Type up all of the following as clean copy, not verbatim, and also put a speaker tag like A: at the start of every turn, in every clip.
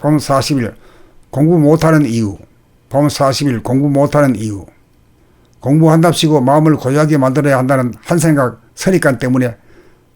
A: 봄 40일 공부 못하는 이유. 봄 40일 공부 못하는 이유. 공부한답시고 마음을 고요하게 만들어야 한다는 한 생각 선입관 때문에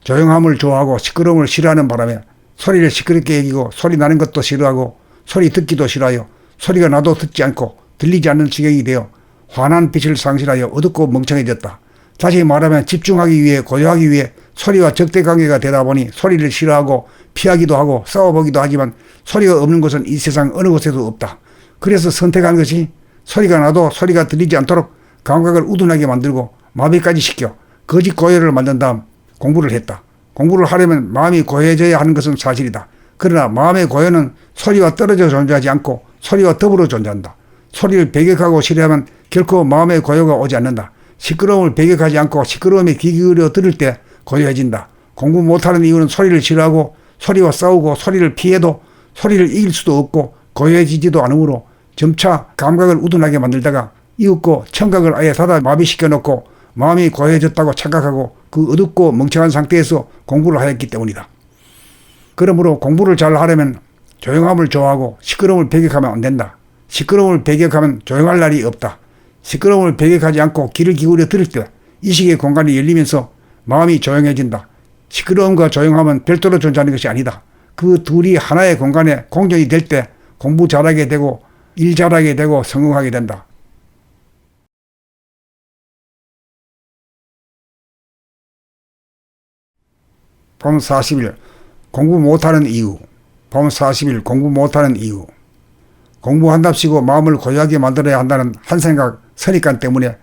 A: 조용함을 좋아하고 시끄러움을 싫어하는 바람에 소리를 시끄럽게 여기고 소리 나는 것도 싫어하고 소리 듣기도 싫어하여 소리가 나도 듣지 않고 들리지 않는 지경이 되어 환한 빛을 상실하여 어둡고 멍청해졌다. 다시 말하면 집중하기 위해 고요하기 위해 소리와 적대관계가 되다 보니 소리를 싫어하고 피하기도 하고 싸워보기도 하지만 소리가 없는 곳은 이 세상 어느 곳에도 없다. 그래서 선택한 것이 소리가 나도 소리가 들리지 않도록 감각을 우둔하게 만들고 마비까지 시켜 거짓 고요를 만든 다음 공부를 했다. 공부를 하려면 마음이 고요해져야 하는 것은 사실이다. 그러나 마음의 고요는 소리와 떨어져 존재하지 않고 소리와 더불어 존재한다. 소리를 배격하고 싫어하면 결코 마음의 고요가 오지 않는다. 시끄러움을 배격하지 않고 시끄러움에 귀 기울여 들을 때 고요해진다. 공부 못하는 이유는 소리를 싫어하고 소리와 싸우고 소리를 피해도 소리를 이길 수도 없고 고요해지지도 않으므로 점차 감각을 우둔하게 만들다가 이윽고 청각을 아예 닫아 마비시켜 놓고 마음이 고요해졌다고 착각하고 그 어둡고 멍청한 상태에서 공부를 하였기 때문이다. 그러므로 공부를 잘 하려면 조용함을 좋아하고 시끄러움을 배격하면 안 된다. 시끄러움을 배격하면 조용할 날이 없다. 시끄러움을 배격하지 않고 귀를 기울여 들을 때 의식의 공간이 열리면서 마음이 조용해진다. 시끄러움과 조용함은 별도로 존재하는 것이 아니다. 그 둘이 하나의 공간에 공존이 될 때 공부 잘하게 되고 일 잘하게 되고 성공하게 된다. 봄 40일 공부 못하는 이유. 봄 40일 공부 못하는 이유. 공부한답시고 마음을 고요하게 만들어야 한다는 한 생각 선입관 때문에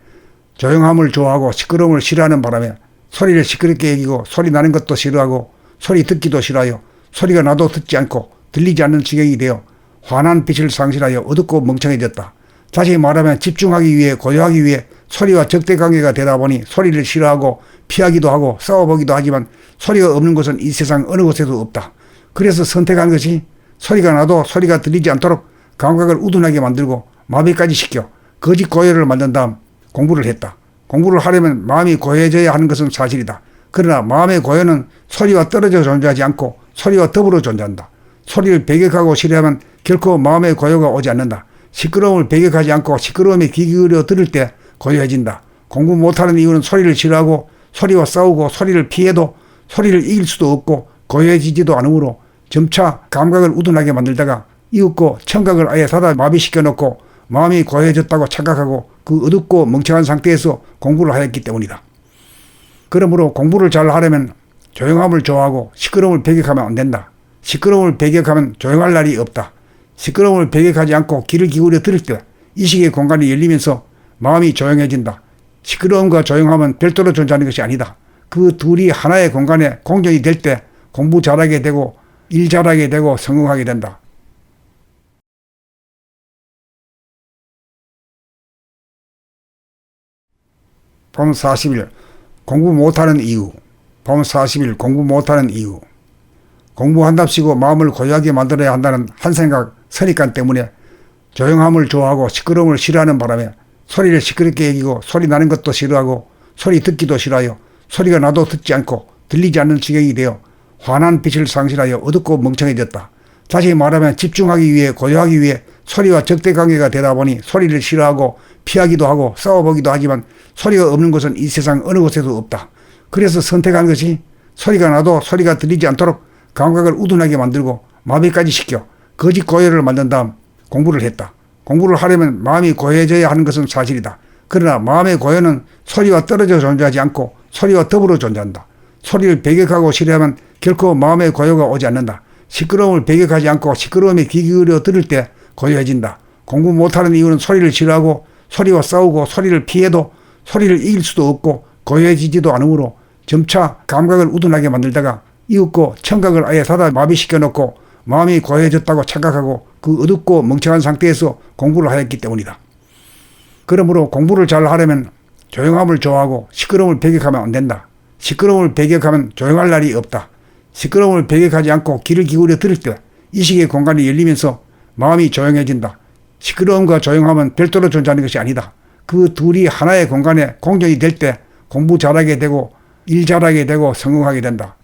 A: 조용함을 좋아하고 시끄러움을 싫어하는 바람에 소리를 시끄럽게 여기고 소리 나는 것도 싫어하고 소리 듣기도 싫어하여 소리가 나도 듣지 않고 들리지 않는 지경이 되어 환한 빛을 상실하여 어둡고 멍청해졌다. 다시 말하면 집중하기 위해 고요하기 위해 소리와 적대관계가 되다 보니 소리를 싫어하고 피하기도 하고 싸워보기도 하지만 소리가 없는 곳은 이 세상 어느 곳에도 없다. 그래서 선택한 것이 소리가 나도 소리가 들리지 않도록 감각을 우둔하게 만들고 마비까지 시켜 거짓 고요를 만든 다음 공부를 했다. 공부를 하려면 마음이 고요해져야 하는 것은 사실이다. 그러나 마음의 고요는 소리와 떨어져 존재하지 않고 소리와 더불어 존재한다. 소리를 배격하고 싫어하면 결코 마음의 고요가 오지 않는다. 시끄러움을 배격하지 않고 시끄러움에 귀 기울여 들을 때 고요해진다. 공부 못하는 이유는 소리를 싫어하고 소리와 싸우고 소리를 피해도 소리를 이길 수도 없고 고요해지지도 않으므로 점차 감각을 우둔하게 만들다가 이윽고 청각을 아예 닫아 마비시켜 놓고 마음이 고요해졌다고 착각하고 그 어둡고 멍청한 상태에서 공부를 하였기 때문이다. 그러므로 공부를 잘 하려면 조용함을 좋아하고 시끄러움을 배격하면 안 된다. 시끄러움을 배격하면 조용할 날이 없다. 시끄러움을 배격하지 않고 귀를 기울여 들을 때 의식의 공간이 열리면서 마음이 조용해진다. 시끄러움과 조용함은 별도로 존재하는 것이 아니다. 그 둘이 하나의 공간에 공존이 될 때 공부 잘하게 되고 일 잘하게 되고 성공하게 된다. 봄 40일 공부 못하는 이유. 봄 40일 공부 못하는 이유. 공부한답시고 마음을 고요하게 만들어야 한다는 한 생각 선입관 때문에 조용함을 좋아하고 시끄러움을 싫어하는 바람에 소리를 시끄럽게 여기고 소리 나는 것도 싫어하고 소리 듣기도 싫어하여 소리가 나도 듣지 않고 들리지 않는 지경이 되어 환한 빛을 상실하여 어둡고 멍청해졌다. 다시 말하면 집중하기 위해 고요하기 위해 소리와 적대관계가 되다 보니 소리를 싫어하고 피하기도 하고 싸워보기도 하지만 소리가 없는 곳은 이 세상 어느 곳에도 없다. 그래서 선택한 것이 소리가 나도 소리가 들리지 않도록 감각을 우둔하게 만들고 마비까지 시켜 거짓 고요를 만든 다음 공부를 했다. 공부를 하려면 마음이 고요해져야 하는 것은 사실이다. 그러나 마음의 고요는 소리와 떨어져 존재하지 않고 소리와 더불어 존재한다. 소리를 배격하고 싫어하면 결코 마음의 고요가 오지 않는다. 시끄러움을 배격하지 않고 시끄러움에 귀 기울여 들을 때 고요해진다. 공부 못하는 이유는 소리를 싫어하고 소리와 싸우고 소리를 피해도 소리를 이길 수도 없고 고요해지지도 않으므로 점차 감각을 우둔하게 만들다가 이윽고 청각을 아예 닫아 마비시켜 놓고 마음이 고요해졌다고 착각하고 그 어둡고 멍청한 상태에서 공부를 하였기 때문이다. 그러므로 공부를 잘 하려면 조용함을 좋아하고 시끄러움을 배격하면 안 된다. 시끄러움을 배격하면 조용할 날이 없다. 시끄러움을 배격하지 않고 귀를 기울여 들을 때 의식의 공간이 열리면서 마음이 조용해진다. 시끄러움과 조용함은 별도로 존재하는 것이 아니다. 그 둘이 하나의 공간에 공존이 될 때 공부 잘하게 되고 일 잘하게 되고 성공하게 된다.